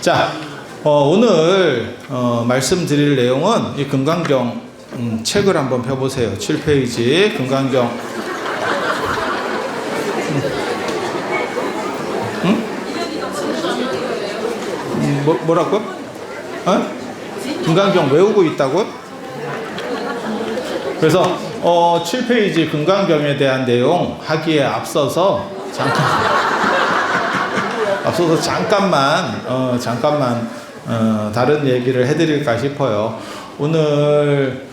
자, 오늘 말씀드릴 내용은 이 금강경 책을 한번 펴보세요. 7페이지 금강경. 뭐라고? 금강경 외우고 있다고? 그래서 7페이지 금강경에 대한 내용 하기에 앞서서 잠깐만 다른 얘기를 해드릴까 싶어요. 오늘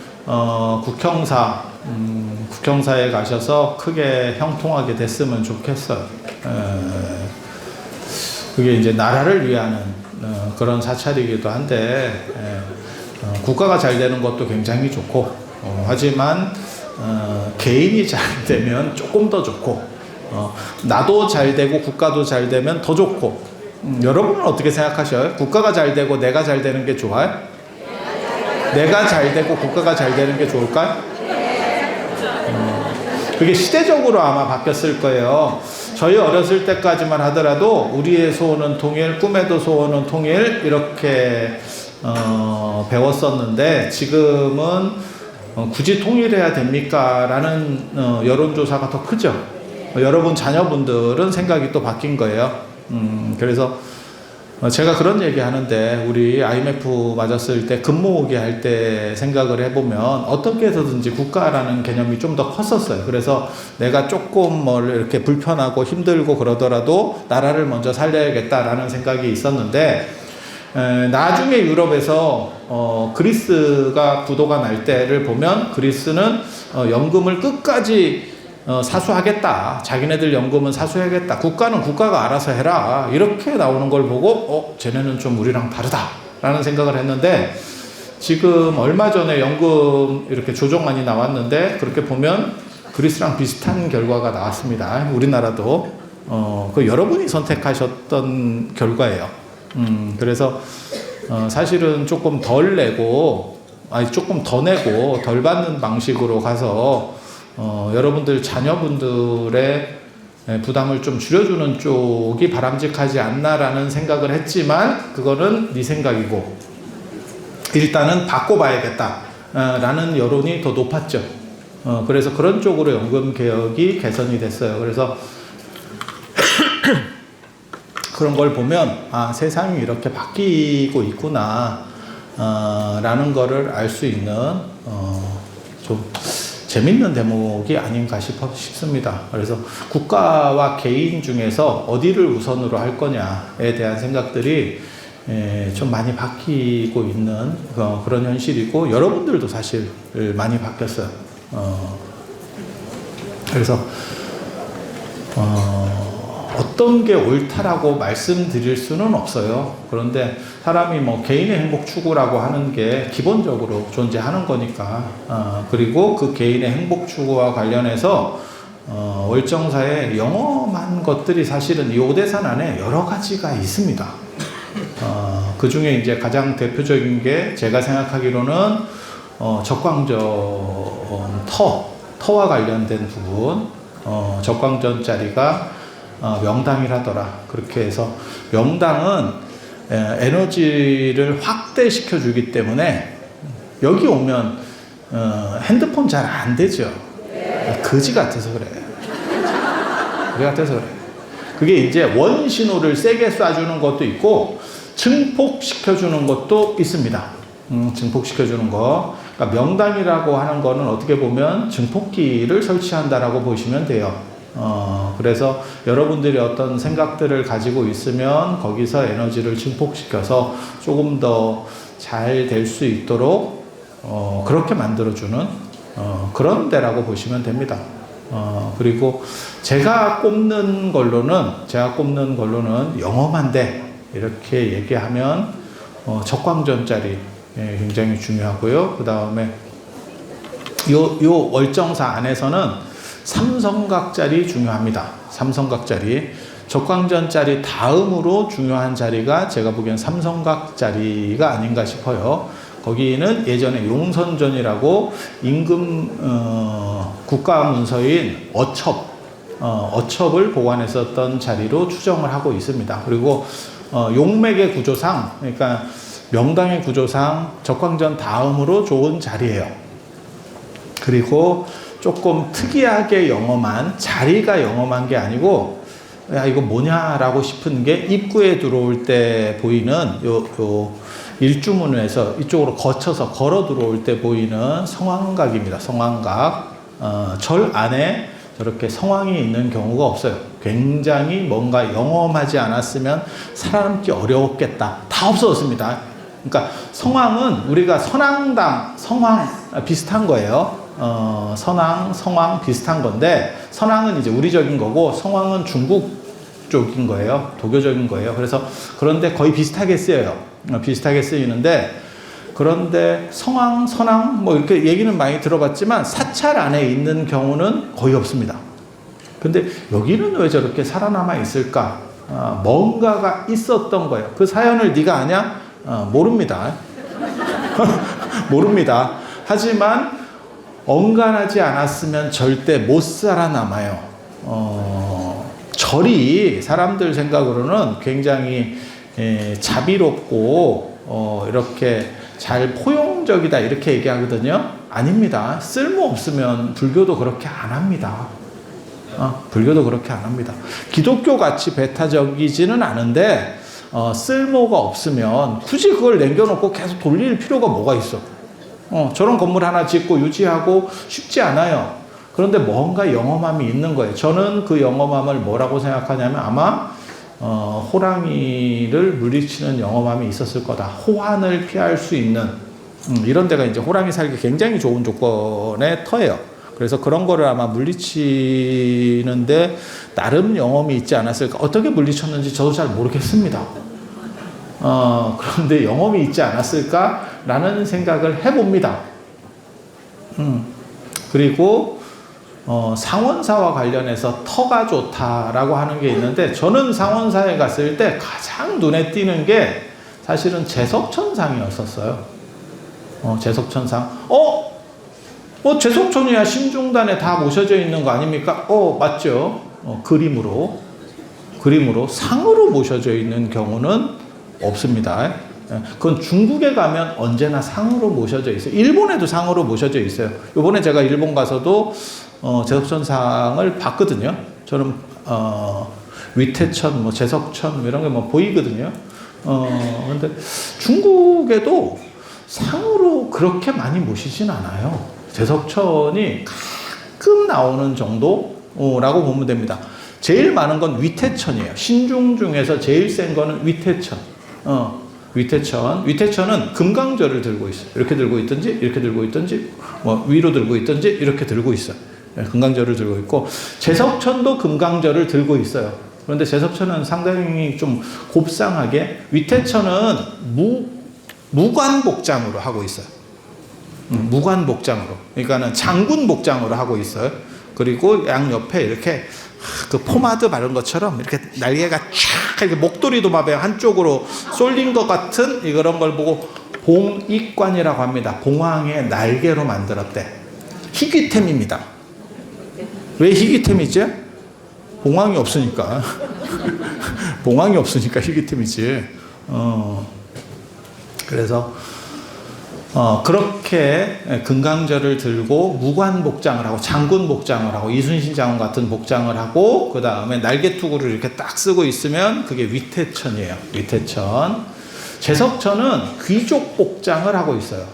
국형사에 가셔서 크게 형통하게 됐으면 좋겠어요. 그게 이제 나라를 위하는 그런 사찰이기도 한데 국가가 잘 되는 것도 굉장히 좋고 하지만 개인이 잘 되면 조금 더 좋고 나도 잘 되고 국가도 잘 되면 더 좋고 여러분은 어떻게 생각하셔요? 국가가 잘 되고 내가 잘 되는 게 좋아요? 내가 잘 되고 국가가 잘 되는 게 좋을까요? 그게 시대적으로 아마 바뀌었을 거예요. 저희 어렸을 때까지만 하더라도 우리의 소원은 통일, 꿈에도 소원은 통일 이렇게 배웠었는데 지금은 굳이 통일해야 됩니까? 라는 여론조사가 더 크죠. 여러분 자녀분들은 생각이 또 바뀐 거예요. 그래서 제가 그런 얘기 하는데 우리 IMF 맞았을 때 금 모으기 할 때 생각을 해보면 어떻게 해서든지 국가라는 개념이 좀 더 컸었어요. 그래서 내가 조금 이렇게 불편하고 힘들고 그러더라도 나라를 먼저 살려야겠다라는 생각이 있었는데 나중에 유럽에서 그리스가 부도가 날 때를 보면 그리스는 연금을 끝까지 사수하겠다. 자기네들 연금은 사수해야겠다. 국가는 국가가 알아서 해라. 이렇게 나오는 걸 보고 쟤네는 좀 우리랑 다르다 라는 생각을 했는데 지금 얼마 전에 연금 이렇게 조정안이 나왔는데 그렇게 보면 그리스랑 비슷한 결과가 나왔습니다. 우리나라도 그 여러분이 선택하셨던 결과예요. 그래서 사실은 조금 덜 내고 조금 더 내고 덜 받는 방식으로 가서 여러분들 자녀분들의 부담을 좀 줄여주는 쪽이 바람직하지 않나라는 생각을 했지만 그거는 네 생각이고 일단은 바꿔봐야겠다라는 여론이 더 높았죠. 그래서 그런 쪽으로 연금 개혁이 개선이 됐어요. 그래서 그런 걸 보면 세상이 이렇게 바뀌고 있구나 라는 거를 알 수 있는 좀 재밌는 대목이 아닌가 싶습니다. 그래서 국가와 개인 중에서 어디를 우선으로 할 거냐에 대한 생각들이 좀 많이 바뀌고 있는 그런 현실이고 여러분들도 사실 많이 바뀌었어요. 그래서 어떤 게 옳다라고 말씀드릴 수는 없어요. 그런데 사람이 개인의 행복 추구라고 하는 게 기본적으로 존재하는 거니까 그리고 그 개인의 행복 추구와 관련해서 월정사에 영험한 것들이 사실은 이 오대산 안에 여러 가지가 있습니다. 그 중에 이제 가장 대표적인 게 제가 생각하기로는 적광전 터와 관련된 부분 적광전 자리가 명당이라더라. 그렇게 해서 명당은 에너지를 확대시켜 주기 때문에 여기 오면 핸드폰 잘 안 되죠. 거지 같아서 그래. 거지 같아서 그래. 그게 이제 원 신호를 세게 쏴주는 것도 있고 증폭시켜 주는 것도 있습니다. 증폭시켜 주는 거. 그러니까 명당이라고 하는 거는 어떻게 보면 증폭기를 설치한다라고 보시면 돼요. 그래서 여러분들이 어떤 생각들을 가지고 있으면 거기서 에너지를 증폭시켜서 조금 더 잘 될 수 있도록 그렇게 만들어주는 그런 데라고 보시면 됩니다. 그리고 제가 꼽는 걸로는 영험한데 이렇게 얘기하면 적광전짜리 굉장히 중요하고요. 그 다음에 요 월정사 안에서는 삼성각자리 중요합니다. 삼성각자리. 적광전자리 다음으로 중요한 자리가 제가 보기엔 삼성각자리가 아닌가 싶어요. 거기는 예전에 용선전이라고 임금 국가문서인 어첩을 보관했었던 자리로 추정을 하고 있습니다. 그리고 용맥의 구조상, 그러니까 명당의 구조상 적황전 다음으로 좋은 자리예요. 그리고 조금 특이하게 영험한, 자리가 영험한 게 아니고, 야, 이거 뭐냐라고 싶은 게 입구에 들어올 때 보이는 요 일주문에서 이쪽으로 거쳐서 걸어 들어올 때 보이는 성황각입니다. 성황각. 절 안에 저렇게 성황이 있는 경우가 없어요. 굉장히 뭔가 영험하지 않았으면 살아남기 어려웠겠다. 다 없어졌습니다. 그러니까 성황은 우리가 선앙당, 성황 비슷한 거예요. 선왕, 성왕 비슷한 건데, 선왕은 이제 우리적인 거고 성왕은 중국 쪽인 거예요. 도교적인 거예요. 그래서 그런데 거의 비슷하게 쓰여요. 비슷하게 쓰이는데, 그런데 성왕, 선왕 뭐 이렇게 얘기는 많이 들어봤지만 사찰 안에 있는 경우는 거의 없습니다. 근데 여기는 왜 저렇게 살아남아 있을까? 뭔가가 있었던 거예요. 그 사연을 네가 아냐? 모릅니다. 모릅니다. 하지만 언간하지 않았으면 절대 못 살아남아요. 절이 사람들 생각으로는 굉장히 자비롭고 이렇게 잘 포용적이다 이렇게 얘기하거든요. 아닙니다. 쓸모없으면 불교도 그렇게 안 합니다. 불교도 그렇게 안 합니다. 기독교 같이 배타적이지는 않은데 쓸모가 없으면 굳이 그걸 남겨놓고 계속 돌릴 필요가 뭐가 있어. 저런 건물 하나 짓고 유지하고 쉽지 않아요. 그런데 뭔가 영험함이 있는 거예요. 저는 그 영험함을 뭐라고 생각하냐면 아마 호랑이를 물리치는 영험함이 있었을 거다. 호환을 피할 수 있는 이런 데가 이제 호랑이 살기 굉장히 좋은 조건의 터예요. 그래서 그런 거를 아마 물리치는데 나름 영험이 있지 않았을까. 어떻게 물리쳤는지 저도 잘 모르겠습니다. 그런데 영험이 있지 않았을까라는 생각을 해봅니다. 그리고 상원사와 관련해서 터가 좋다라고 하는 게 있는데, 저는 상원사에 갔을 때 가장 눈에 띄는 게 사실은 제석천상이었었어요. 제석천상. 제석천이야 심중단에 다 모셔져 있는 거 아닙니까? 맞죠. 그림으로 상으로 모셔져 있는 경우는 없습니다. 그건 중국에 가면 언제나 상으로 모셔져 있어요. 일본에도 상으로 모셔져 있어요. 이번에 제가 일본 가서도 제석천상을 봤거든요. 저는 위태천, 제석천 이런 게 보이거든요. 근데 중국에도 상으로 그렇게 많이 모시진 않아요. 제석천이 가끔 나오는 정도라고 보면 됩니다. 제일 많은 건 위태천이에요. 신중 중에서 제일 센 거는 위태천. 위태천은 금강절을 들고 있어요. 이렇게 들고 있든지, 이렇게 들고 있든지, 위로 들고 있든지, 이렇게 들고 있어요. 금강절을 들고 있고, 제석천도 금강절을 들고 있어요. 그런데 제석천은 상당히 좀 곱상하게, 위태천은 무관복장으로 하고 있어요. 무관복장으로. 그러니까는 장군복장으로 하고 있어요. 그리고 양 옆에 이렇게 그 포마드 바른 것처럼 이렇게 날개가 쫙 이렇게 목도리도 막 한쪽으로 쏠린 것 같은 이런 걸 보고 봉익관이라고 합니다. 봉황의 날개로 만들었대. 희귀템입니다. 왜 희귀템이지? 봉황이 없으니까. 봉황이 없으니까 희귀템이지. 그래서 그렇게 금강절을 들고 무관복장을 하고 장군복장을 하고 이순신 장군 같은 복장을 하고 그 다음에 날개투구를 이렇게 딱 쓰고 있으면 그게 위태천이에요. 위태천. 제석천은 귀족복장을 하고 있어요.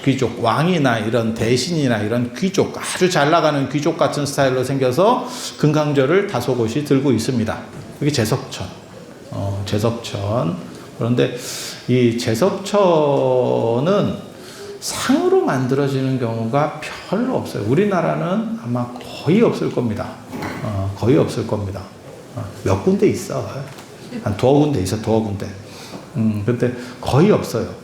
귀족, 왕이나 이런 대신이나 이런 귀족, 아주 잘 나가는 귀족 같은 스타일로 생겨서 금강절을 다소곳이 들고 있습니다. 그게 제석천. 제석천. 그런데 이 제석천은 상으로 만들어지는 경우가 별로 없어요. 우리나라는 아마 거의 없을 겁니다. 거의 없을 겁니다. 몇 군데 있어. 한 두어 군데 있어, 두어 군데. 근데 거의 없어요.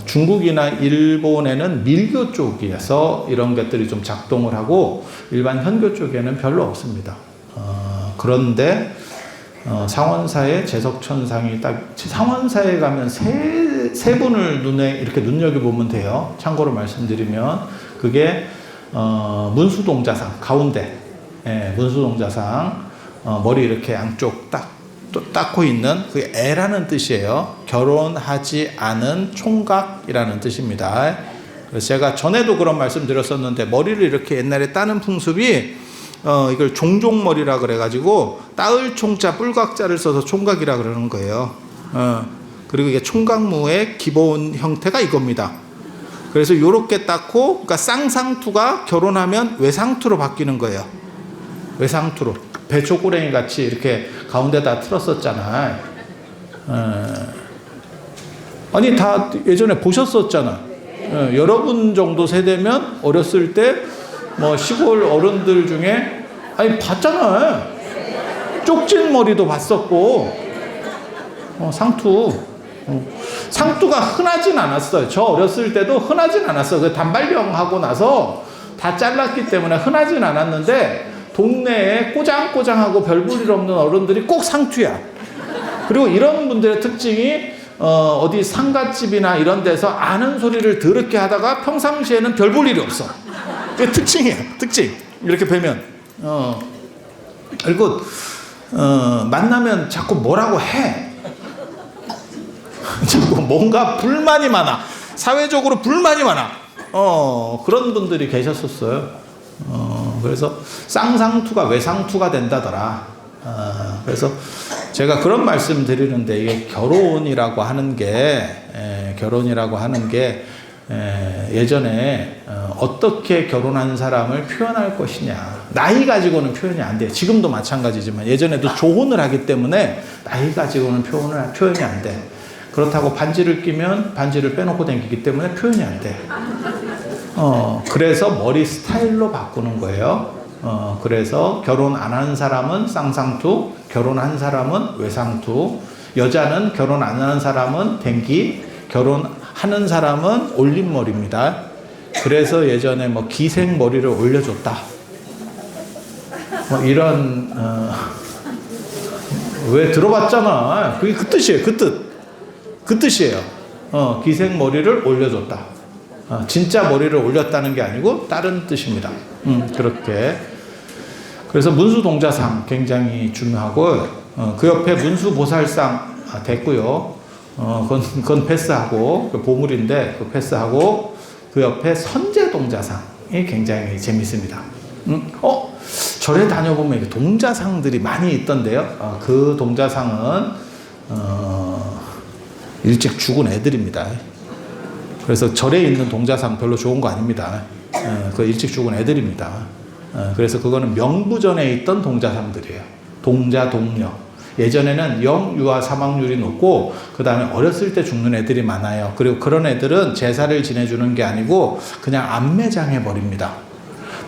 중국이나 일본에는 밀교 쪽에서 이런 것들이 좀 작동을 하고 일반 현교 쪽에는 별로 없습니다. 그런데 상원사에 제석천상이 딱, 상원사에 가면 세 분을 눈에 이렇게 눈여겨보면 돼요. 참고로 말씀드리면 그게 문수동자상 가운데, 문수동자상 머리 이렇게 양쪽 딱 닦고 있는 그 애라는 뜻이에요. 결혼하지 않은 총각이라는 뜻입니다. 그래서 제가 전에도 그런 말씀 드렸었는데 머리를 이렇게 옛날에 따는 풍습이 이걸 종종머리라 그래가지고 따을 총자 뿔각자를 써서 총각이라 그러는 거예요. 그리고 이게 총각무의 기본 형태가 이겁니다. 그래서 요렇게 닦고, 그러니까 쌍상투가 결혼하면 외상투로 바뀌는 거예요. 외상투로. 배초고랭이 같이 이렇게 가운데다 틀었었잖아. 아니, 다 예전에 보셨었잖아. 여러분 정도 세대면 어렸을 때 뭐 시골 어른들 중에, 아니, 봤잖아. 쪽진 머리도 봤었고, 상투. 상투가 흔하진 않았어요. 저 어렸을 때도 흔하진 않았어요. 그 단발령 하고 나서 다 잘랐기 때문에 흔하진 않았는데 동네에 꼬장꼬장하고 별 볼 일 없는 어른들이 꼭 상투야. 그리고 이런 분들의 특징이 어디 상갓집이나 이런 데서 아는 소리를 더럽게 하다가 평상시에는 별 볼 일이 없어. 그게 특징이에요. 특징. 이렇게 뵈면 그리고 만나면 자꾸 뭐라고 해. 자꾸 뭔가 불만이 많아. 사회적으로 불만이 많아. 그런 분들이 계셨었어요. 그래서 쌍상투가 외상투가 된다더라. 그래서 제가 그런 말씀 드리는데, 이게 결혼이라고 하는 게 예전에 어떻게 결혼한 사람을 표현할 것이냐, 나이 가지고는 표현이 안 돼요. 지금도 마찬가지지만 예전에도 조혼을 하기 때문에 나이 가지고는 표현이 안 돼. 그렇다고 반지를 끼면 반지를 빼놓고 다니기 때문에 표현이 안 돼. 그래서 머리 스타일로 바꾸는 거예요. 그래서 결혼 안 한 사람은 쌍상투, 결혼한 사람은 외상투, 여자는 결혼 안 하는 사람은 댕기, 결혼하는 사람은 올림머리입니다. 그래서 예전에 뭐 기생 머리를 올려줬다. 뭐 이런, 왜 들어봤잖아. 그게 그 뜻이에요. 그 뜻이에요. 기생 머리를 올려줬다. 진짜 머리를 올렸다는 게 아니고 다른 뜻입니다. 그렇게. 그래서 문수동자상 굉장히 중요하고, 그 옆에 문수보살상 됐고요. 그건 패스하고, 그 보물인데 그 패스하고, 그 옆에 선제동자상이 굉장히 재밌습니다. 절에 다녀보면 동자상들이 많이 있던데요. 그 동자상은 일찍 죽은 애들입니다. 그래서 절에 있는 동자상 별로 좋은 거 아닙니다. 그 일찍 죽은 애들입니다. 그래서 그거는 명부전에 있던 동자상들이에요. 동자, 동녀. 예전에는 영유아 사망률이 높고, 그 다음에 어렸을 때 죽는 애들이 많아요. 그리고 그런 애들은 제사를 지내주는 게 아니고 그냥 안매장해 버립니다.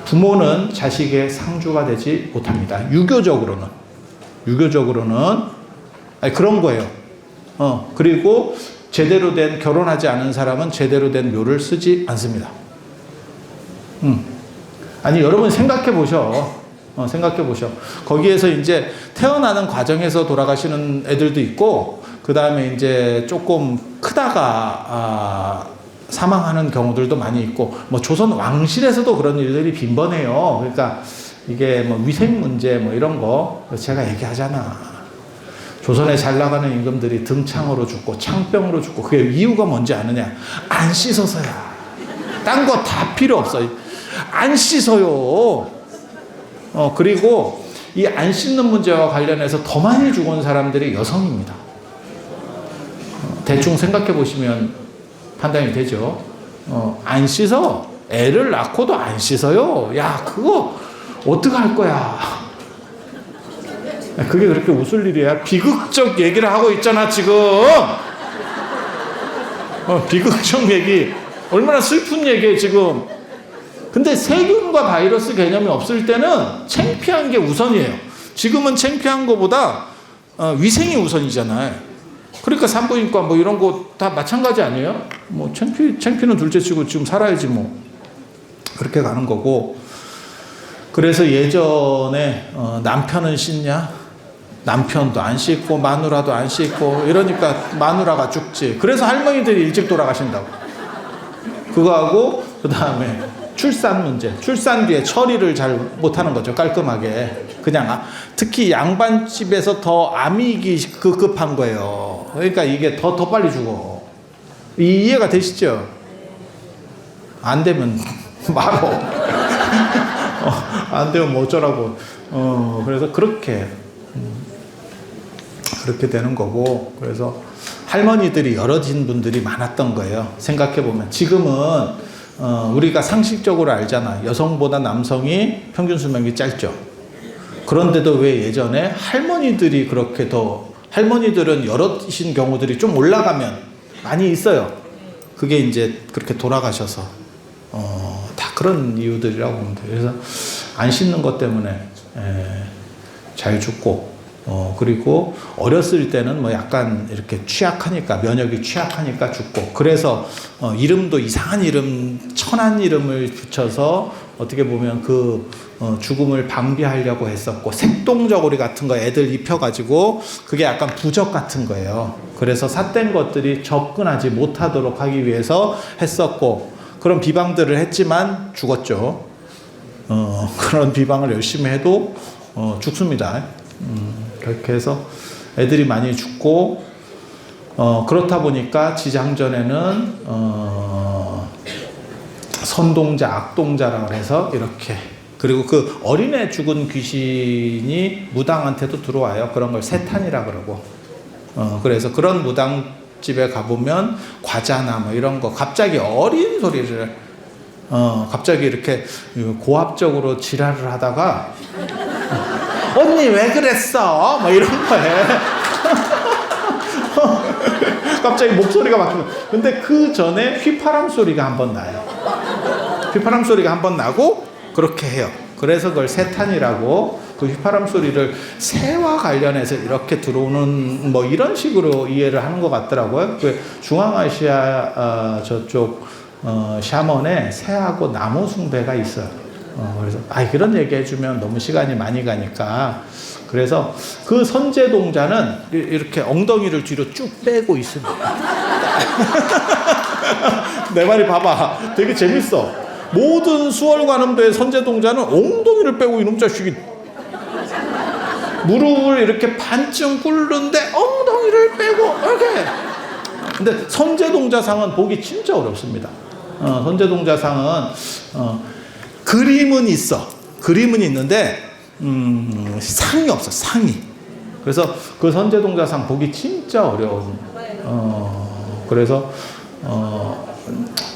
부모는 자식의 상주가 되지 못합니다. 유교적으로는 아니, 그런 거예요. 그리고 제대로 된, 결혼하지 않은 사람은 제대로 된 묘를 쓰지 않습니다. 아니, 여러분 생각해 보셔. 거기에서 이제 태어나는 과정에서 돌아가시는 애들도 있고, 그 다음에 이제 조금 크다가 사망하는 경우들도 많이 있고, 뭐 조선 왕실에서도 그런 일들이 빈번해요. 그러니까 이게 뭐 위생 문제 뭐 이런 거 제가 얘기하잖아. 조선에 잘 나가는 임금들이 등창으로 죽고 창병으로 죽고, 그게 이유가 뭔지 아느냐? 안 씻어서야. 딴 거 다 필요 없어. 안 씻어요. 그리고 이 안 씻는 문제와 관련해서 더 많이 죽은 사람들이 여성입니다. 대충 생각해 보시면 판단이 되죠. 안 씻어. 애를 낳고도 안 씻어요. 야, 그거 어떡할 거야. 그게 그렇게 웃을 일이야? 비극적 얘기를 하고 있잖아, 지금. 비극적 얘기. 얼마나 슬픈 얘기예요, 지금. 근데 세균과 바이러스 개념이 없을 때는 창피한 게 우선이에요. 지금은 창피한 것보다 위생이 우선이잖아요. 그러니까 산부인과 뭐 이런 거 다 마찬가지 아니에요? 뭐 창피는 둘째 치고 지금 살아야지 뭐. 그렇게 가는 거고. 그래서 예전에 남편은 씻냐? 남편도 안 씻고 마누라도 안 씻고 이러니까 마누라가 죽지. 그래서 할머니들이 일찍 돌아가신다고. 그거하고 그 다음에 출산 문제, 출산 뒤에 처리를 잘 못하는 거죠. 깔끔하게. 그냥 특히 양반집에서 더 암이기 급한 거예요. 그러니까 이게 더 빨리 죽어. 이해가 되시죠? 안 되면 말어. 안 되면 뭐 어쩌라고. 그래서 그렇게 되는 거고. 그래서 할머니들이 열어진 분들이 많았던 거예요. 생각해보면. 지금은 우리가 상식적으로 알잖아. 여성보다 남성이 평균 수명이 짧죠. 그런데도 왜 예전에 할머니들이 그렇게 할머니들은 여럿이신 경우들이 좀 올라가면 많이 있어요. 그게 이제 그렇게 돌아가셔서 다 그런 이유들이라고 보면 돼요. 그래서 안 씻는 것 때문에 잘 죽고 그리고 어렸을 때는 뭐 약간 이렇게 취약하니까 면역이 취약하니까 죽고 그래서 이름도 이상한 이름 천한 이름을 붙여서 어떻게 보면 그 죽음을 방비하려고 했었고 색동저고리 같은 거 애들 입혀가지고 그게 약간 부적 같은 거예요. 그래서 삿된 것들이 접근하지 못하도록 하기 위해서 했었고 그런 비방들을 했지만 죽었죠. 그런 비방을 열심히 해도 죽습니다. 그렇게 해서 애들이 많이 죽고 그렇다 보니까 지장전에는 선동자, 악동자라고 해서 이렇게 그리고 그 어린애 죽은 귀신이 무당한테도 들어와요. 그런 걸 세탄이라 그러고 그래서 그런 무당집에 가보면 과자나 뭐 이런 거 갑자기 어린 소리를 갑자기 이렇게 고압적으로 지랄을 하다가 언니 왜 그랬어? 뭐 이런 거에 갑자기 목소리가 바뀌면 근데 그 전에 휘파람 소리가 한번 나요. 휘파람 소리가 한번 나고 그렇게 해요. 그래서 그걸 세탄이라고 그 휘파람 소리를 새와 관련해서 이렇게 들어오는 뭐 이런 식으로 이해를 하는 것 같더라고요. 그 중앙아시아 저쪽 샤먼에 새하고 나무 숭배가 있어요. 그래서 그런 얘기 해주면 너무 시간이 많이 가니까 그래서 그 선제동자는 이렇게 엉덩이를 뒤로 쭉 빼고 있습니다. 내 말이 봐봐 되게 재밌어. 모든 수월관음도의 선제동자는 엉덩이를 빼고 이놈 자식이 무릎을 이렇게 반쯤 꿇는데 엉덩이를 빼고 이렇게. 근데 선제동자상은 보기 진짜 어렵습니다. 선제동자상은 그림은 있어. 그림은 있는데 상이 없어. 상이. 그래서 그 선제동자상 보기 진짜 어려운. 그래서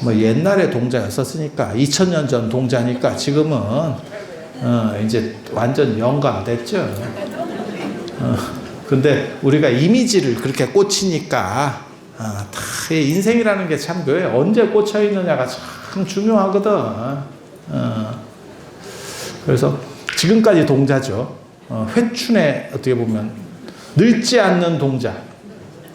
뭐 옛날에 동자였었으니까 2000년 전 동자니까 지금은 이제 완전 영감됐죠. 근데 우리가 이미지를 그렇게 꽂히니까 다 인생이라는 게 참 왜 언제 꽂혀 있느냐가 참 중요하거든. 그래서 지금까지 동자죠. 회춘에 어떻게 보면 늙지 않는 동자,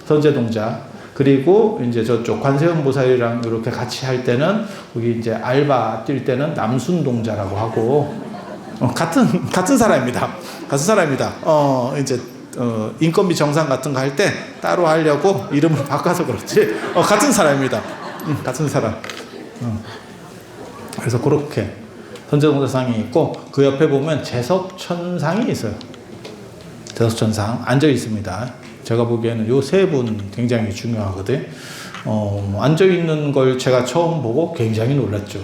선제동자. 그리고 이제 저쪽 관세음 보살이랑 이렇게 같이 할 때는 거기 이제 알바 뛸 때는 남순동자라고 하고 같은 사람입니다. 같은 사람입니다. 이제 인건비 정산 같은 거 할 때 따로 하려고 이름을 바꿔서 그렇지. 같은 사람입니다. 같은 사람. 그래서 그렇게 선제동자상이 있고 그 옆에 보면 제석천상이 있어요. 제석천상 앉아 있습니다. 제가 보기에는 요 세 분 굉장히 중요하거든. 앉아 있는 걸 제가 처음 보고 굉장히 놀랐죠.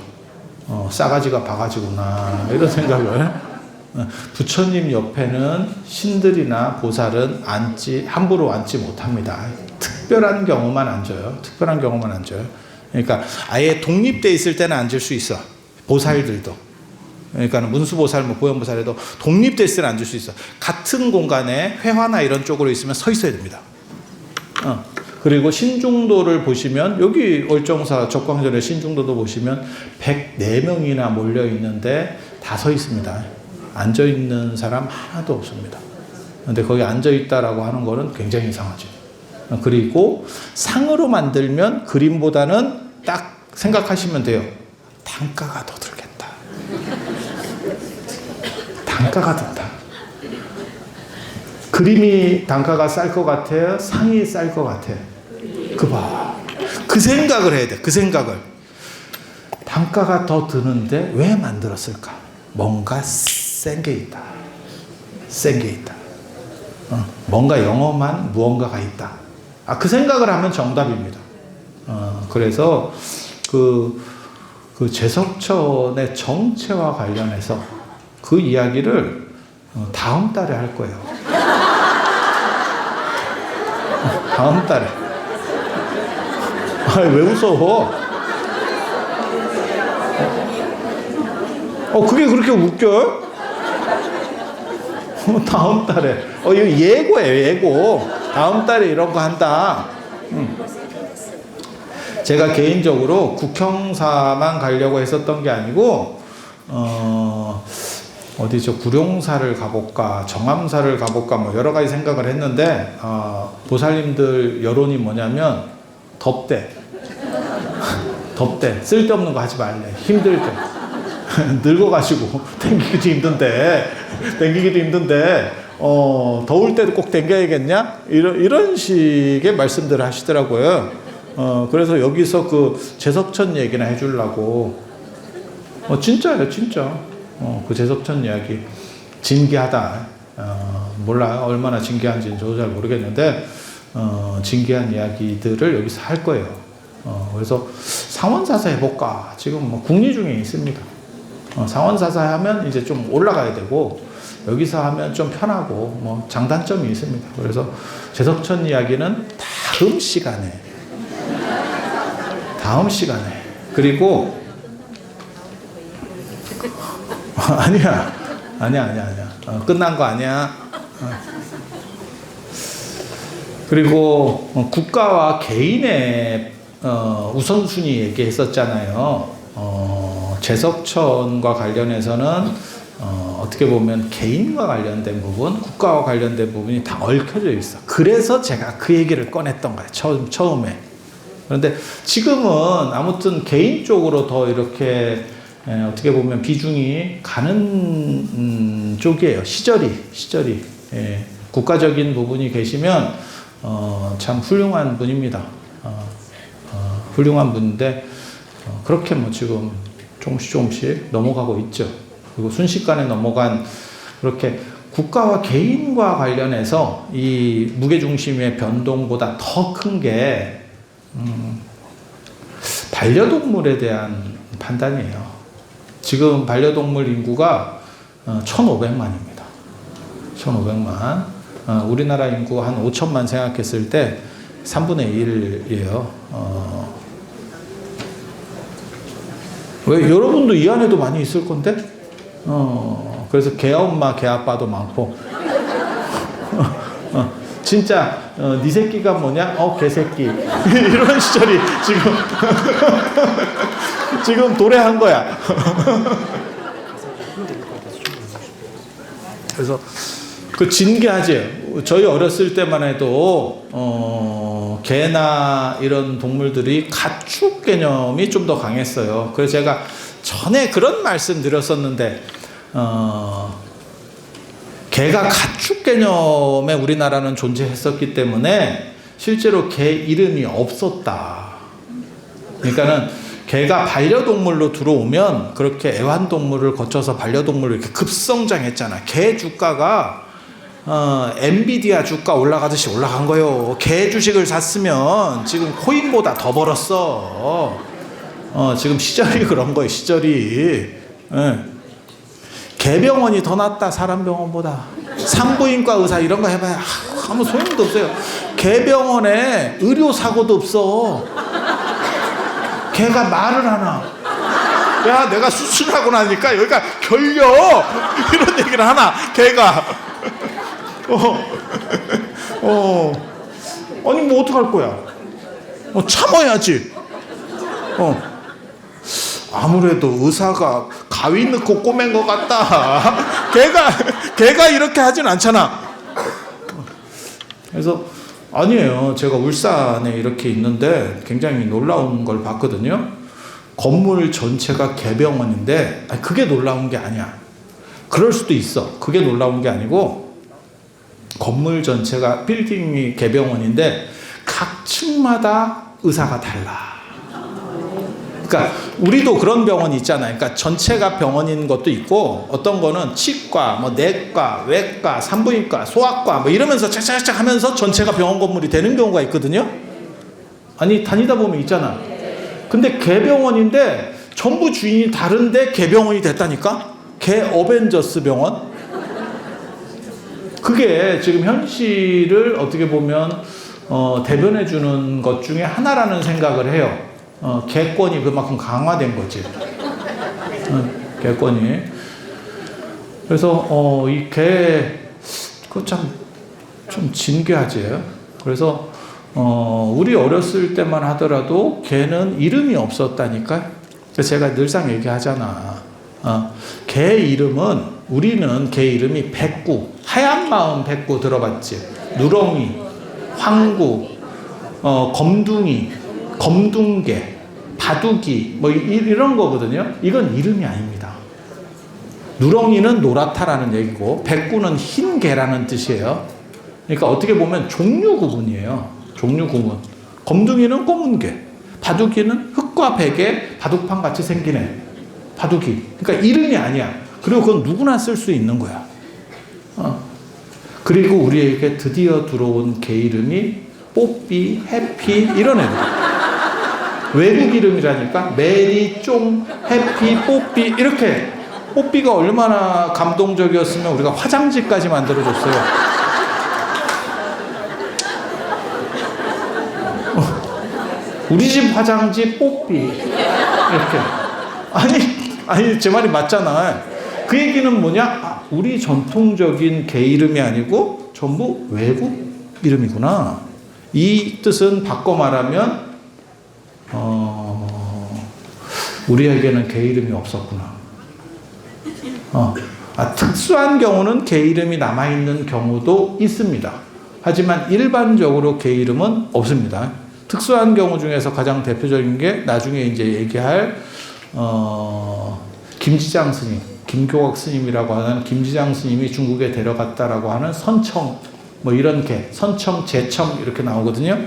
싸가지가 바가지구나 이런 생각을. 부처님 옆에는 신들이나 보살은 함부로 앉지 못합니다. 특별한 경우만 앉아요. 특별한 경우만 앉아요. 그러니까 아예 독립돼 있을 때는 앉을 수 있어. 보살들도. 그러니까 문수보살, 뭐 보현보살에도 독립돼 있을 때는 앉을 수 있어. 같은 공간에 회화나 이런 쪽으로 있으면 서 있어야 됩니다. 그리고 신중도를 보시면 여기 월정사 적광전의 신중도도 보시면 104명이나 몰려 있는데 다 서 있습니다. 앉아 있는 사람 하나도 없습니다. 근데 거기 앉아 있다라고 하는 거는 굉장히 이상하죠. 그리고 상으로 만들면 그림보다는 딱 생각하시면 돼요. 단가가 더 들겠다. 단가가 든다. 그림이 단가가 쌀 것 같아요? 상이 쌀 것 같아요? 그 생각을 해야 돼. 그 생각을. 단가가 더 드는데 왜 만들었을까? 뭔가 센 게 있다. 센 게 있다. 뭔가 영험한 무언가가 있다. 그 생각을 하면 정답입니다. 그래서 그 제석천의 정체와 관련해서 그 이야기를 다음 달에 할 거예요. 다음 달에. 왜 웃어? 그게 그렇게 웃겨? 다음 달에. 이거 예고예요, 예고. 다음 달에 이런 거 한다. 제가 개인적으로 국형사만 가려고 했었던 게 아니고, 어디죠? 구룡사를 가볼까, 정암사를 가볼까, 뭐 여러 가지 생각을 했는데, 보살님들 여론이 뭐냐면, 덥대. 덥대. 쓸데없는 거 하지 말래. 힘들대. 늙어가지고 댕기기도 힘든데 더울 때도 꼭 댕겨야겠냐? 이런 식의 말씀들을 하시더라고요. 그래서 여기서 그 제석천 얘기나 해주려고. 진짜예요, 진짜. 그 제석천 이야기 진기하다. 몰라요, 얼마나 진기한지는 저도 잘 모르겠는데 진기한 이야기들을 여기서 할 거예요. 그래서 상원사사 해볼까? 지금 뭐 궁리 중에 있습니다. 상원사사 하면 이제 좀 올라가야 되고, 여기서 하면 좀 편하고, 뭐 장단점이 있습니다. 그래서 제석천 이야기는 다음 시간에. 그리고, 아니야. 끝난 거 아니야. 그리고 국가와 개인의 우선순위 얘기했었잖아요. 제석천과 관련해서는 어떻게 보면 개인과 관련된 부분, 국가와 관련된 부분이 다 얽혀져 있어. 그래서 제가 그 얘기를 꺼냈던 거예요, 처음에. 그런데 지금은 아무튼 개인 쪽으로 더 이렇게 어떻게 보면 비중이 가는 쪽이에요. 시절이. 국가적인 부분이 계시면 참 훌륭한 분입니다. 훌륭한 분인데 그렇게 뭐 지금 조금씩 넘어가고 있죠. 그리고 순식간에 넘어간, 그렇게 국가와 개인과 관련해서 이 무게중심의 변동보다 더 큰 게 반려동물에 대한 판단이에요. 지금 반려동물 인구가 1,500만입니다. 1,500만. 우리나라 인구 한 5천만 생각했을 때 3분의 1이에요. 왜 여러분도 이 안에도 많이 있을 건데? 그래서 개 엄마, 개 아빠도 많고. 진짜 네 새끼가 뭐냐? 개새끼. 이런 시절이 지금 도래한 거야. 그래서 그 진기하지. 저희 어렸을 때만 해도 개나 이런 동물들이 가축 개념이 좀 더 강했어요. 그래서 제가 전에 그런 말씀 드렸었는데 개가 가축 개념에 우리나라는 존재했었기 때문에 실제로 개 이름이 없었다. 그러니까는 개가 반려동물로 들어오면 그렇게 애완동물을 거쳐서 반려동물로 이렇게 급성장했잖아. 개 주가가 엔비디아 주가 올라가듯이 올라간 거요. 개 주식을 샀으면 지금 코인보다 더 벌었어. 지금 시절이 그런 거예요, 시절이. 개병원이 더 낫다, 사람 병원보다. 산부인과 의사 이런 거 해봐야 아무 소용도 없어요. 개병원에 의료사고도 없어. 개가 말을 하나. 야, 내가 수술하고 나니까 여기가 결려. 이런 얘기를 하나, 개가. 아니, 뭐, 어떡할 거야? 참아야지. 아무래도 의사가 가위 넣고 꼬맨 것 같다. 걔가 이렇게 하진 않잖아. 그래서 아니에요. 제가 울산에 이렇게 있는데 굉장히 놀라운 걸 봤거든요. 건물 전체가 개병원인데 그게 놀라운 게 아니야. 그럴 수도 있어. 그게 놀라운 게 아니고 건물 전체가 빌딩이 개병원인데 각 층마다 의사가 달라. 그러니까 우리도 그런 병원이 있잖아요. 그러니까 전체가 병원인 것도 있고 어떤 거는 치과, 뭐 내과, 외과, 산부인과, 소아과 뭐 이러면서 착착착 하면서 전체가 병원 건물이 되는 경우가 있거든요. 아니 다니다 보면 있잖아. 근데 개병원인데 전부 주인이 다른데 개병원이 됐다니까? 개 어벤져스 병원? 그게 지금 현실을 어떻게 보면 대변해 주는 것 중에 하나라는 생각을 해요. 개권이 그만큼 강화된 거지. 개권이. 그래서 이 개, 그거 좀 진귀하지. 그래서 우리 어렸을 때만 하더라도 개는 이름이 없었다니까. 제가 늘상 얘기하잖아. 개 이름은, 우리는 개 이름이 백구, 하얀 마음 백구 들어봤지? 누렁이, 황구, 검둥이, 검둥개, 바둑이 뭐 이런 거거든요. 이건 이름이 아닙니다. 누렁이는 노랗다라는 얘기고 백구는 흰 개라는 뜻이에요. 그러니까 어떻게 보면 종류 구분이에요. 종류 구분. 검둥이는 검은 개, 바둑이는 흑과 백의 바둑판 같이 생긴 애. 바둑이. 그러니까 이름이 아니야. 그리고 그건 누구나 쓸 수 있는 거야. 그리고 우리에게 드디어 들어온 개 이름이 뽀삐, 해피 이런 애들. 외국 이름이라니까. 메리, 쫑, 해피, 뽀삐 이렇게. 뽀삐가 얼마나 감동적이었으면 우리가 화장지까지 만들어줬어요. 우리 집 화장지 뽀삐 이렇게. 아니 제 말이 맞잖아. 그 얘기는 뭐냐? 우리 전통적인 개 이름이 아니고 전부 외국 이름이구나. 이 뜻은 바꿔 말하면 우리에게는 개 이름이 없었구나. 특수한 경우는 개 이름이 남아있는 경우도 있습니다. 하지만 일반적으로 개 이름은 없습니다. 특수한 경우 중에서 가장 대표적인 게 나중에 이제 얘기할 김지장 스님, 김교각 스님이라고 하는 김지장 스님이 중국에 데려갔다라고 하는 선청 뭐 이런 개, 선청, 제청 이렇게 나오거든요.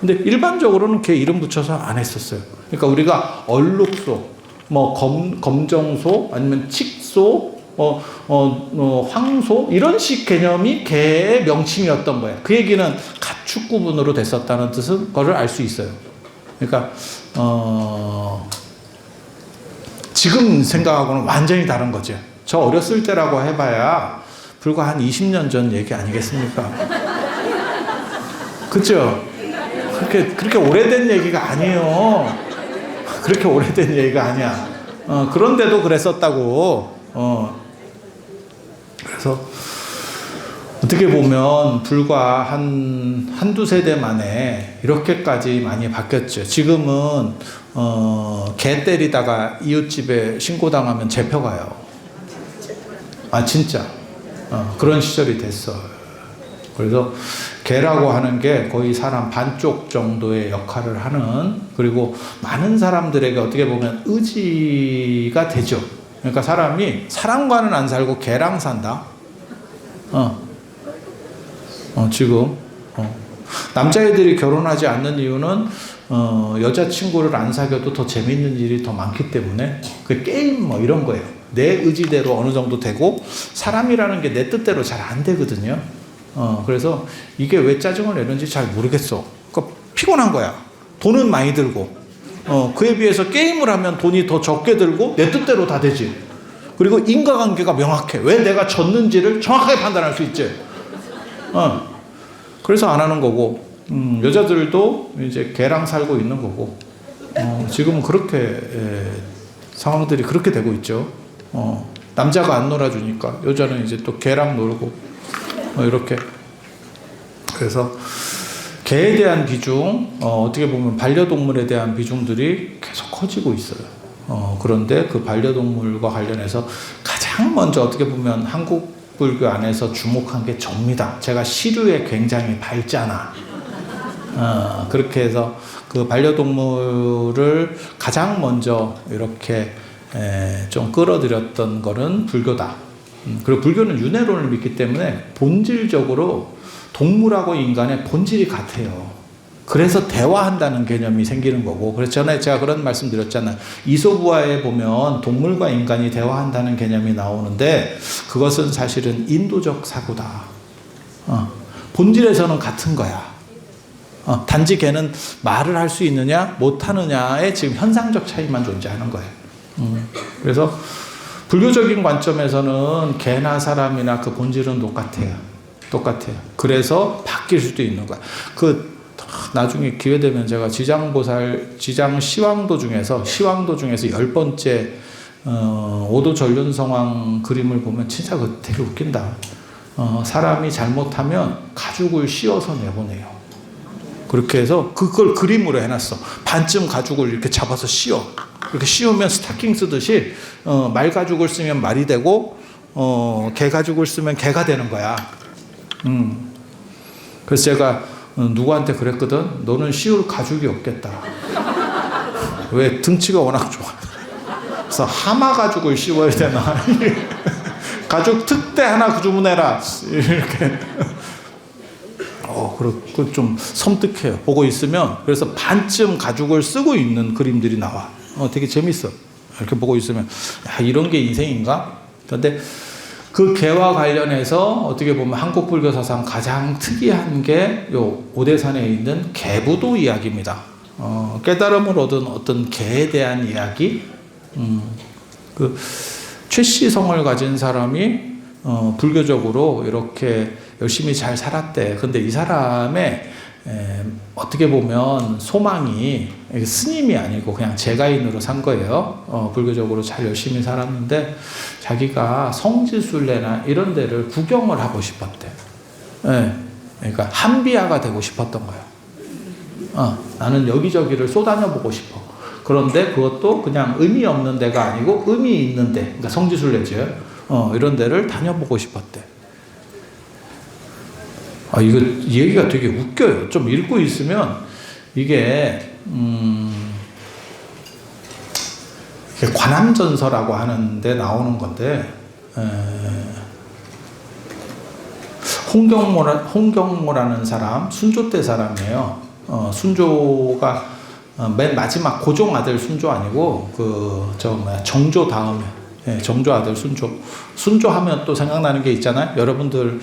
근데 일반적으로는 개 이름 붙여서 안 했었어요. 그러니까 우리가 얼룩소, 뭐 검정소, 아니면 칙소, 황소 이런 식 개념이 개의 명칭이었던 거예요. 그 얘기는 가축 구분으로 됐었다는 뜻은 거를 알 수 있어요. 그러니까 지금 생각하고는 완전히 다른 거죠. 저 어렸을 때라고 해봐야 불과 한 20년 전 얘기 아니겠습니까? 그렇죠? 그렇게 오래된 얘기가 아니에요. 그렇게 오래된 얘기가 아니야. 그런데도 그랬었다고. 그래서 어떻게 보면 불과 한두 세대 만에 이렇게까지 많이 바뀌었죠. 지금은 개 때리다가 이웃집에 신고당하면 잡혀가요. 진짜 그런 시절이 됐어요. 그래서 개라고 하는 게 거의 사람 반쪽 정도의 역할을 하는, 그리고 많은 사람들에게 어떻게 보면 의지가 되죠. 그러니까 사람이 사람과는 안 살고 개랑 산다. 지금 남자애들이 결혼하지 않는 이유는 여자친구를 안 사귀어도 더 재밌는 일이 더 많기 때문에, 그 게임 뭐 이런 거예요. 내 의지대로 어느 정도 되고, 사람이라는 게 내 뜻대로 잘 안 되거든요. 그래서 이게 왜 짜증을 내는지 잘 모르겠어. 그러니까 피곤한 거야. 돈은 많이 들고, 그에 비해서 게임을 하면 돈이 더 적게 들고 내 뜻대로 다 되지. 그리고 인과관계가 명확해. 왜 내가 졌는지를 정확하게 판단할 수 있지. 그래서 안 하는 거고, 여자들도 이제 개랑 살고 있는 거고, 지금은 그렇게 상황들이 그렇게 되고 있죠. 남자가 안 놀아주니까 여자는 이제 또 개랑 놀고 이렇게. 그래서 개에 대한 비중, 어떻게 보면 반려동물에 대한 비중들이 계속 커지고 있어요. 그런데 그 반려동물과 관련해서 가장 먼저 어떻게 보면 한국 불교 안에서 주목한 게 접니다. 제가 시류에 굉장히 밝잖아. 그렇게 해서 그 반려동물을 가장 먼저 이렇게 좀 끌어들였던 거는 불교다. 그리고 불교는 윤회론을 믿기 때문에 본질적으로 동물하고 인간의 본질이 같아요. 그래서 대화한다는 개념이 생기는 거고, 그래서 전에 제가 그런 말씀 드렸잖아요. 이솝우화에 보면 동물과 인간이 대화한다는 개념이 나오는데 그것은 사실은 인도적 사고다. 본질에서는 같은 거야. 단지 걔는 말을 할 수 있느냐 못하느냐의 지금 현상적 차이만 존재하는 거예요. 그래서 불교적인 관점에서는 개나 사람이나 그 본질은 똑같아요. 그래서 바뀔 수도 있는 거야. 나중에 기회 되면 제가 지장 시황도 중에서 10번째 오도 전륜성왕 그림을 보면 진짜 그 되게 웃긴다. 사람이 잘못하면 가죽을 씌워서 내보내요. 그렇게 해서 그걸 그림으로 해놨어. 반쯤 가죽을 이렇게 잡아서 씌워. 이렇게 씌우면 스타킹 쓰듯이 말 가죽을 쓰면 말이 되고 개 가죽을 쓰면 개가 되는 거야. 그래서 제가 누구한테 그랬거든. 너는 씌울 가죽이 없겠다. 왜? 등치가 워낙 좋아. 그래서 하마 가죽을 씌워야 되나? 가죽 특대 하나 주문해라. 이렇게. 그렇고 좀 섬뜩해요. 보고 있으면. 그래서 반쯤 가죽을 쓰고 있는 그림들이 나와. 되게 재밌어. 이렇게 보고 있으면 야, 이런 게 인생인가? 그런데 그 개와 관련해서 어떻게 보면 한국 불교 사상 가장 특이한 게 요 오대산에 있는 개부도 이야기입니다. 깨달음을 얻은 어떤 개에 대한 이야기. 그 최씨성을 가진 사람이 불교적으로 이렇게 열심히 잘 살았대. 근데 이 사람의 어떻게 보면 소망이 스님이 아니고 그냥 제가인으로 산 거예요. 불교적으로 잘 열심히 살았는데 자기가 성지순례나 이런 데를 구경을 하고 싶었대. 그러니까 한비야가 되고 싶었던 거예요. 나는 여기저기를 쏘다녀보고 싶어. 그런데 그것도 그냥 의미 없는 데가 아니고 의미 있는 데, 그러니까 성지순례죠. 이런 데를 다녀보고 싶었대. 이거 이 얘기가 되게 웃겨요. 좀 읽고 있으면 이게 관함전서라고 하는데 나오는 건데 홍경모라는 사람 순조 때 사람이에요. 순조가 맨 마지막 고종 아들 순조 아니고 정조 다음에 정조 아들 순조 하면 또 생각나는 게 있잖아요. 여러분들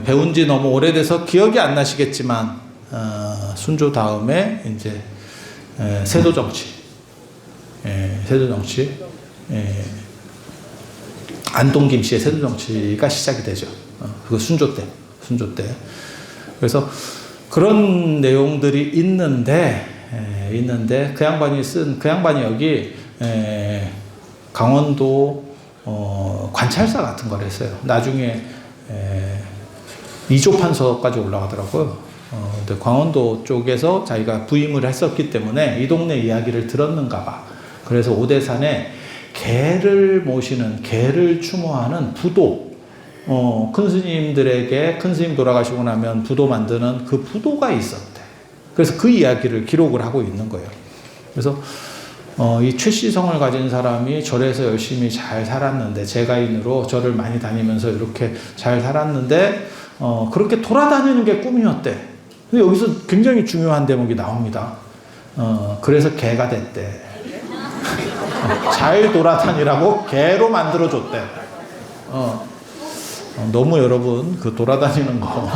배운 지 너무 오래돼서 기억이 안 나시겠지만 순조 다음에 이제 세도 정치 안동 김씨의 세도 정치가 시작이 되죠. 그거 순조 때. 그래서 그런 내용들이 있는데 그 양반이 여기 강원도 관찰사 같은 걸 했어요. 나중에 이조판서까지 올라가더라고요. 근데 강원도 쪽에서 자기가 부임을 했었기 때문에 이 동네 이야기를 들었는가 봐. 그래서 오대산에 개를 모시는, 개를 추모하는 부도, 큰 스님들에게, 큰 스님 돌아가시고 나면 부도 만드는 그 부도가 있었대. 그래서 그 이야기를 기록을 하고 있는 거예요. 그래서 이 최씨성을 가진 사람이 절에서 열심히 잘 살았는데, 제가인으로 절을 많이 다니면서 이렇게 잘 살았는데 그렇게 돌아다니는 게 꿈이었대. 근데 여기서 굉장히 중요한 대목이 나옵니다. 그래서 개가 됐대. 잘 돌아다니라고 개로 만들어줬대. 너무 여러분 그 돌아다니는 거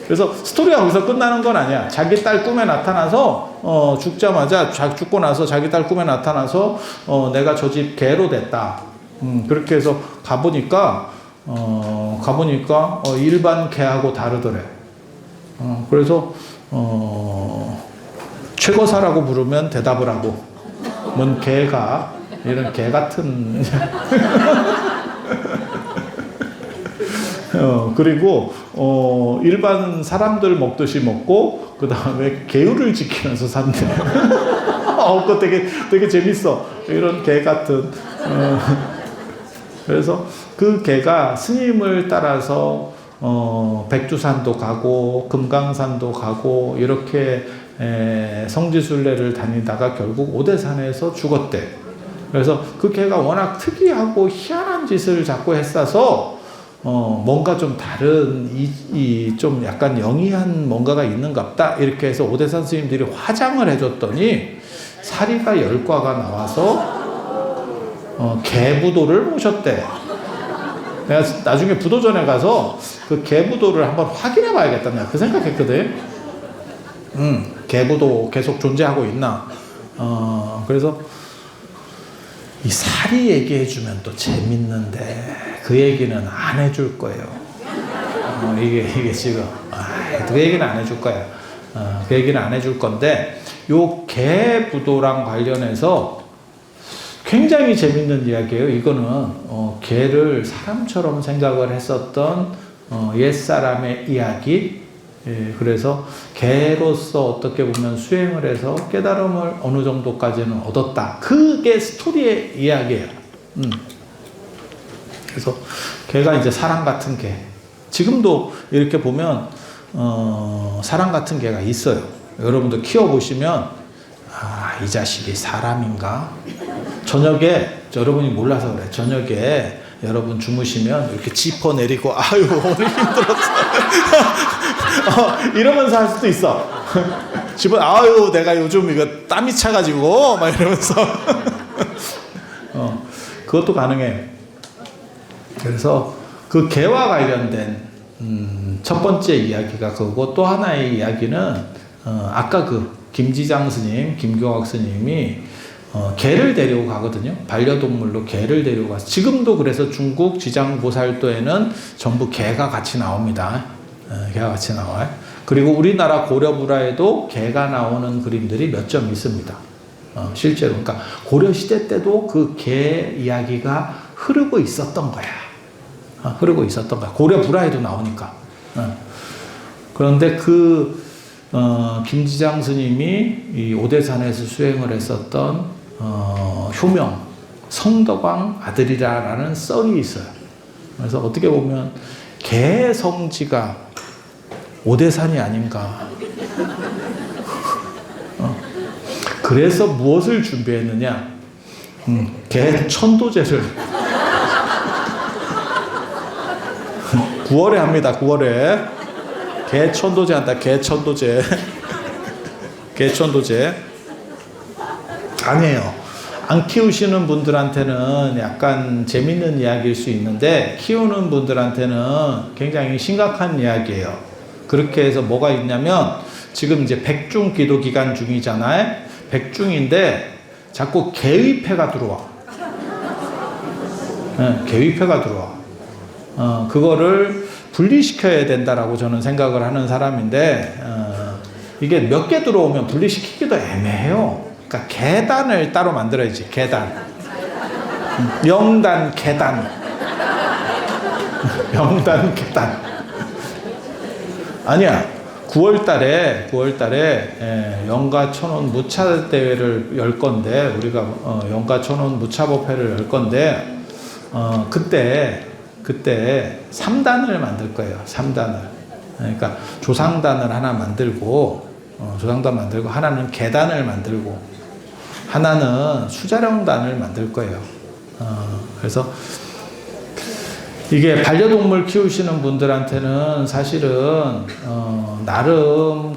그래서 스토리가 거기서 끝나는 건 아니야. 자기 딸 꿈에 나타나서 죽자마자 죽고 나서 자기 딸 꿈에 나타나서 내가 저 집 개로 됐다. 그렇게 해서 가보니까 일반 개하고 다르더래. 그래서 최거사라고 부르면 대답을 하고, 뭔 개가 이런 개 같은 그리고 일반 사람들 먹듯이 먹고 그 다음에 계율을 지키면서 산대. 그거 되게 재밌어. 이런 개 같은. 그래서 그 개가 스님을 따라서 백두산도 가고 금강산도 가고 이렇게 성지순례를 다니다가 결국 오대산에서 죽었대. 그래서 그 개가 워낙 특이하고 희한한 짓을 자꾸 했어서 뭔가 좀 다른 좀 약간 영이한 뭔가가 있는갑다 이렇게 해서 오대산 스님들이 화장을 해줬더니 사리가 열과가 나와서 개부도를 모셨대. 내가 나중에 부도전에 가서 그 개부도를 한번 확인해 봐야겠다 내가 그 생각했거든. 개부도 계속 존재하고 있나. 그래서 이 사리 얘기해주면 또 재밌는데 그 얘기는 안 해줄 거예요. 이게 지금 그 얘기는 안 해줄 거야. 그 얘기는 안 해줄 건데 요 개부도랑 관련해서 굉장히 재밌는 이야기예요. 이거는 개를 사람처럼 생각을 했었던 옛사람의 이야기. 예, 그래서 개로서 어떻게 보면 수행을 해서 깨달음을 어느 정도까지는 얻었다. 그게 스토리의 이야기예요. 그래서 개가 이제 사람 같은 개. 지금도 이렇게 보면 사람 같은 개가 있어요. 여러분도 키워보시면 이 자식이 사람인가? 저녁에 여러분이 몰라서 그래. 저녁에 여러분 주무시면 이렇게 지퍼 내리고 아유 오늘 힘들었어. 이러면서 할 수도 있어. 집은 아유 내가 요즘 이거 땀이 차가지고 막 이러면서 그것도 가능해. 그래서 그 개와 관련된 첫 번째 이야기가 그거고 또 하나의 이야기는 아까 그 김지장 스님, 김경학 스님이 개를 데리고 가거든요. 반려동물로 개를 데리고 가서 지금도 그래서 중국 지장보살도에는 전부 개가 같이 나옵니다. 개가 같이 나와요. 그리고 우리나라 고려불화에도 개가 나오는 그림들이 몇 점 있습니다. 실제로. 그러니까 고려시대 때도 그 개 이야기가 흐르고 있었던 거야. 흐르고 있었던 거야. 고려불화에도 나오니까. 그런데 김지장 스님이 이 오대산에서 수행을 했었던 효명, 성덕왕 아들이라는 썰이 있어요. 그래서 어떻게 보면 개 성지가 오대산이 아닌가. 그래서 무엇을 준비했느냐? 개 천도제를 9월에 합니다. 9월에 개 천도제 한다. 개 천도제. 개 천도제. 아니에요. 안 키우시는 분들한테는 약간 재밌는 이야기일 수 있는데 키우는 분들한테는 굉장히 심각한 이야기예요. 그렇게 해서 뭐가 있냐면 지금 이제 백중 기도 기간 중이잖아요. 백중인데 자꾸 개위패가 들어와. 개위패가 들어와. 그거를 분리시켜야 된다라고 저는 생각을 하는 사람인데 이게 몇 개 들어오면 분리시키기도 애매해요. 그러니까 계단을 따로 만들어야지. 계단. 명단 계단. 명단 계단. 아니야. 9월 달에 영가 천원 무차 대회를 열 건데 우리가 영가 천원 무차법회를 열 건데 그때 3단을 만들 거예요. 3단을. 그러니까 조상단을 하나 만들고 하나는 계단을 만들고 하나는 수자령단을 만들 거예요. 그래서 이게 반려동물 키우시는 분들한테는 사실은 나름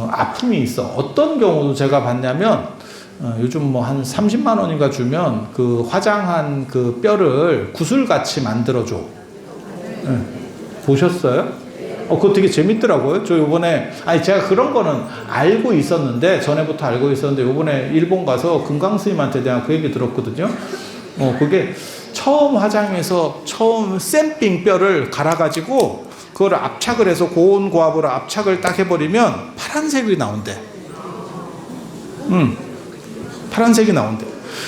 아픔이 있어. 어떤 경우도 제가 봤냐면 요즘 뭐 한 30만 원인가 주면 그 화장한 그 뼈를 구슬같이 만들어줘. 보셨어요? 그거 되게 재밌더라고요. 저 요번에, 제가 그런 거는 알고 있었는데, 전에부터 알고 있었는데, 요번에 일본 가서 금강스님한테 내가 그 얘기 들었거든요. 그게 처음 화장해서 처음 샘핑 뼈를 갈아가지고, 그걸 압착을 해서 고온 고압으로 압착을 딱 해버리면 파란색이 나온대. 파란색이 나온대.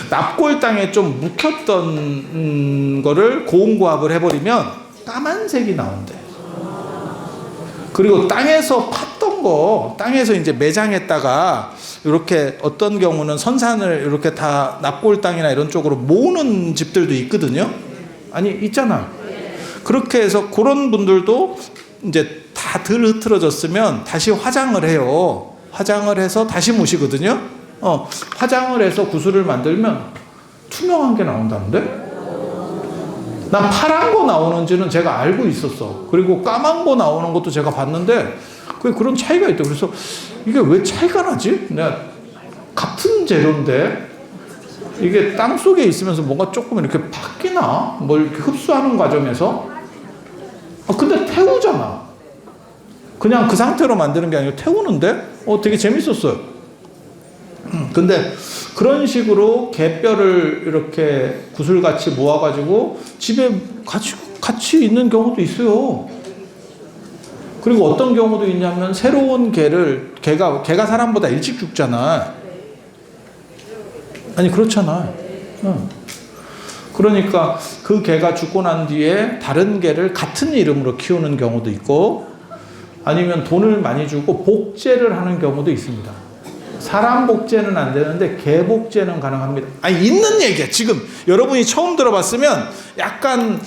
납골 땅에 좀 묵혔던 거를 고온 고압을 해버리면 까만색이 나온대. 그리고 땅에서 팠던 거, 땅에서 이제 매장했다가 이렇게 어떤 경우는 선산을 이렇게 다 납골 땅이나 이런 쪽으로 모으는 집들도 있거든요. 아니, 있잖아. 그렇게 해서 그런 분들도 이제 다 덜 흐트러졌으면 다시 화장을 해요. 화장을 해서 다시 모시거든요. 화장을 해서 구슬을 만들면 투명한 게 나온다는데? 난 파란 거 나오는지는 제가 알고 있었어. 그리고 까만 거 나오는 것도 제가 봤는데 그런 차이가 있다. 그래서 이게 왜 차이가 나지? 내가 같은 재료인데 이게 땅 속에 있으면서 뭔가 조금 이렇게 바뀌나? 뭘 이렇게 흡수하는 과정에서? 근데 태우잖아. 그냥 그 상태로 만드는 게 아니고 태우는데? 되게 재밌었어요. 근데 그런 식으로 갯뼈를 이렇게 구슬같이 모아가지고 집에 같이 있는 경우도 있어요. 그리고 어떤 경우도 있냐면 새로운 개가 사람보다 일찍 죽잖아. 아니 그렇잖아. 그러니까 그 개가 죽고 난 뒤에 다른 개를 같은 이름으로 키우는 경우도 있고, 아니면 돈을 많이 주고 복제를 하는 경우도 있습니다. 사람 복제는 안 되는데 개 복제는 가능합니다. 아니 있는 얘기야. 지금 여러분이 처음 들어봤으면 약간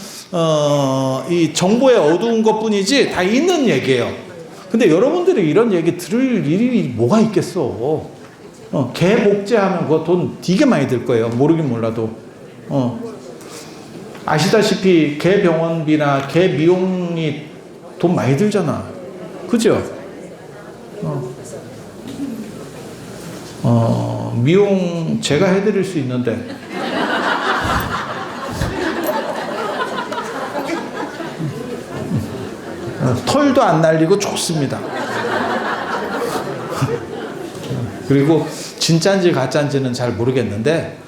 이 정보에 어두운 것뿐이지 다 있는 얘기예요. 근데 여러분들이 이런 얘기 들을 일이 뭐가 있겠어. 개 복제하면 그거 돈 되게 많이 들 거예요. 모르긴 몰라도. 아시다시피 개 병원비나 개 미용이 돈 많이 들잖아. 그죠? 미용 제가 해드릴 수 있는데. 털도 안 날리고 좋습니다. 그리고 진짜인지 가짜인지는 잘 모르겠는데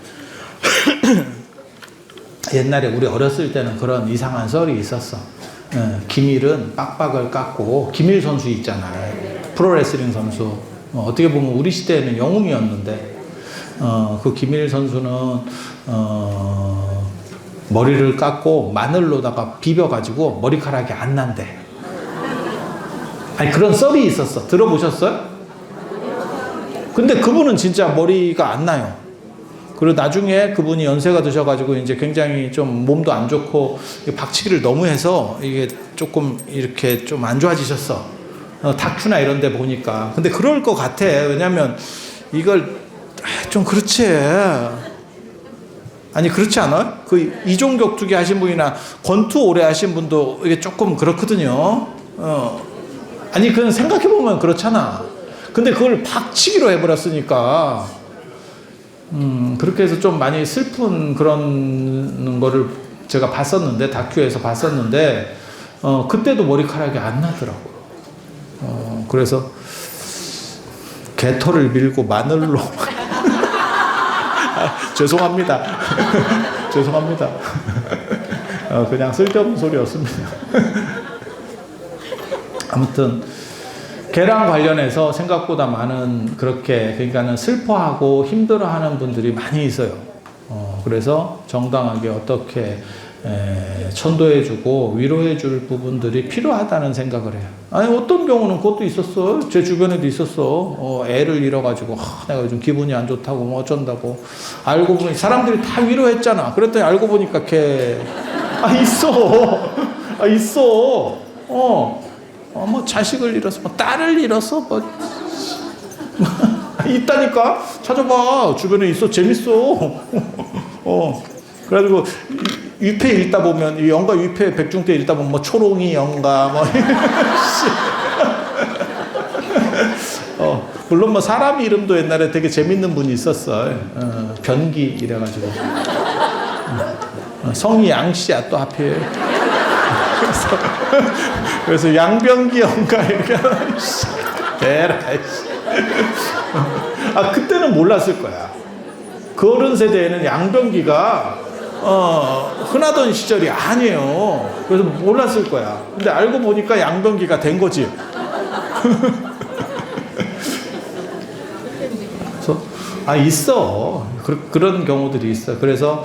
옛날에 우리 어렸을 때는 그런 이상한 썰이 있었어. 김일은 빡빡을 깎고, 김일 선수 있잖아요. 프로레슬링 선수. 어떻게 보면 우리 시대에는 영웅이었는데, 그 김일 선수는 머리를 깎고 마늘로다가 비벼가지고 머리카락이 안 난대. 아니 그런 썰이 있었어. 들어보셨어요? 근데 그분은 진짜 머리가 안 나요. 그리고 나중에 그분이 연세가 드셔가지고 이제 굉장히 좀 몸도 안 좋고 박치기를 너무 해서 이게 조금 이렇게 좀 안 좋아지셨어. 다큐나 이런 데 보니까. 근데 그럴 것 같아. 왜냐면 이걸 좀 그렇지. 아니 그렇지 않아요? 그 이종 격투기 하신 분이나 권투 오래 하신 분도 이게 조금 그렇거든요. 아니 그건 생각해보면 그렇잖아. 근데 그걸 박치기로 해버렸으니까 그렇게 해서 좀 많이 슬픈 그런 거를 제가 봤었는데, 다큐에서 봤었는데 그때도 머리카락이 안 나더라고요. 그래서 개털을 밀고 마늘로 죄송합니다. 죄송합니다. 그냥 쓸데없는 소리였습니다. 아무튼 개랑 관련해서 생각보다 많은 그렇게 그러니까는 슬퍼하고 힘들어하는 분들이 많이 있어요. 그래서 정당하게 어떻게 천도해주고 위로해줄 부분들이 필요하다는 생각을 해요. 아니 어떤 경우는 그것도 있었어. 제 주변에도 있었어. 애를 잃어가지고 내가 요즘 기분이 안 좋다고 뭐 어쩐다고. 알고 보니 사람들이 다 위로했잖아. 그랬더니 알고 보니까 있어. 있어. 뭐 자식을 잃어서 뭐 딸을 잃어서 뭐 있다니까. 찾아봐. 주변에 있어. 재밌어. 그래가지고 위패 읽다 보면 영가 위패 백중대 읽다 보면 뭐 초롱이 영가 뭐 물론 뭐 사람 이름도 옛날에 되게 재밌는 분이 있었어. 변기 이래가지고 성이 양씨야 또 하필. 그래서 양변기 영가 이렇게 에라이. 그때는 몰랐을 거야. 그 어른 세대에는 양변기가 흔하던 시절이 아니에요. 그래서 몰랐을 거야. 근데 알고 보니까 양변기가 된 거지. 그래서 있어. 그런 경우들이 있어. 그래서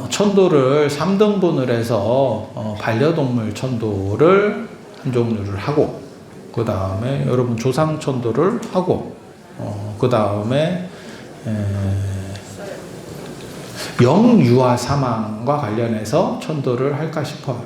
천도를 3등분을 해서 반려동물 천도를 한 종류를 하고, 그 다음에 여러분 조상 천도를 하고, 그 다음에 영유아 사망과 관련해서 천도를 할까 싶어요.